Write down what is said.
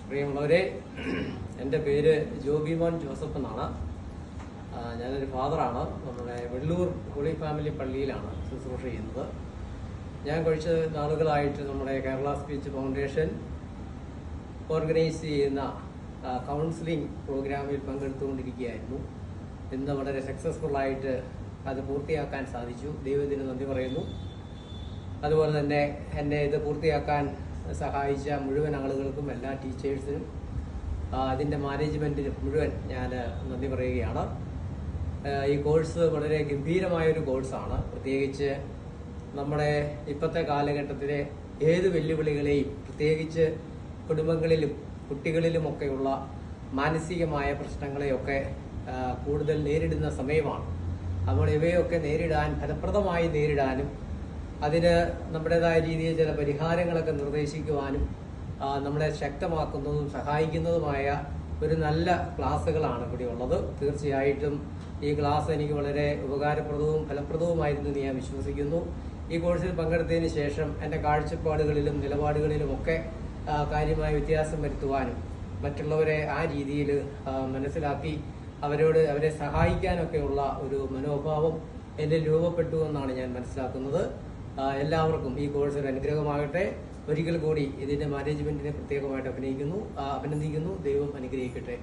പ്രിയമുള്ളവരെ, എൻ്റെ പേര് ജോബിമോൻ ജോസഫ് എന്നാണ്. ഞാനൊരു ഫാദറാണ്. നമ്മുടെ വെള്ളൂർ ഹോളി ഫാമിലി പള്ളിയിലാണ് ശുശ്രൂഷ ചെയ്യുന്നത്. ഞാൻ കുറച്ച് നാളുകളായിട്ട് നമ്മുടെ കേരള സ്പീച്ച് ഫൗണ്ടേഷൻ ഓർഗനൈസ് ചെയ്യുന്ന കൗൺസിലിംഗ് പ്രോഗ്രാമിൽ പങ്കെടുത്തുകൊണ്ടിരിക്കുകയായിരുന്നു. ഇന്ന് വളരെ സക്സസ്ഫുള്ളായിട്ട് അത് പൂർത്തിയാക്കാൻ സാധിച്ചു. ദൈവത്തിന് നന്ദി പറയുന്നു. അതുപോലെ തന്നെ എന്നെ ഇത് പൂർത്തിയാക്കാൻ സഹായിച്ച മുഴുവൻ ആളുകൾക്കും, എല്ലാ ടീച്ചേഴ്സിനും, അതിൻ്റെ മാനേജ്മെൻറ്റിനും മുഴുവൻ ഞാൻ നന്ദി പറയുകയാണ്. ഈ കോഴ്സ് വളരെ ഗംഭീരമായൊരു കോഴ്സാണ്. പ്രത്യേകിച്ച് നമ്മുടെ ഇപ്പോഴത്തെ കാലഘട്ടത്തിലെ ഏത് വെല്ലുവിളികളെയും, പ്രത്യേകിച്ച് കുടുംബങ്ങളിലും കുട്ടികളിലുമൊക്കെയുള്ള മാനസികമായ പ്രശ്നങ്ങളെയൊക്കെ കൂടുതൽ നേരിടുന്ന സമയമാണ്. അപ്പോൾ ഇവയൊക്കെ ഫലപ്രദമായി നേരിടാനും അതിന് നമ്മുടേതായ രീതിയിൽ ചില പരിഹാരങ്ങളൊക്കെ നിർദ്ദേശിക്കുവാനും നമ്മളെ ശക്തമാക്കുന്നതും സഹായിക്കുന്നതുമായ ഒരു നല്ല ക്ലാസ്സുകളാണ് ഇവിടെ ഉള്ളത്. തീർച്ചയായിട്ടും ഈ ക്ലാസ് എനിക്ക് വളരെ ഉപകാരപ്രദവും ഫലപ്രദവുമായിരുന്നു എന്ന് ഞാൻ വിശ്വസിക്കുന്നു. ഈ കോഴ്സിൽ പങ്കെടുത്തതിന് ശേഷം എൻ്റെ കാഴ്ചപ്പാടുകളിലും നിലപാടുകളിലുമൊക്കെ കാര്യമായ വ്യത്യാസം വരുത്തുവാനും മറ്റുള്ളവരെ ആ രീതിയിൽ മനസ്സിലാക്കി അവരെ സഹായിക്കാനൊക്കെയുള്ള ഒരു മനോഭാവം എന്നിൽ രൂപപ്പെട്ടു എന്നാണ് ഞാൻ മനസ്സിലാക്കുന്നത്. എല്ലാവർക്കും ഈ കോഴ്സ് ഒരു അനുഗ്രഹമാകട്ടെ. ഒരിക്കൽ കൂടി ഇതിന്റെ മാനേജ്മെന്റിനെ പ്രത്യേകമായിട്ട് അഭിനന്ദിക്കുന്നു. ദൈവം അനുഗ്രഹിക്കട്ടെ.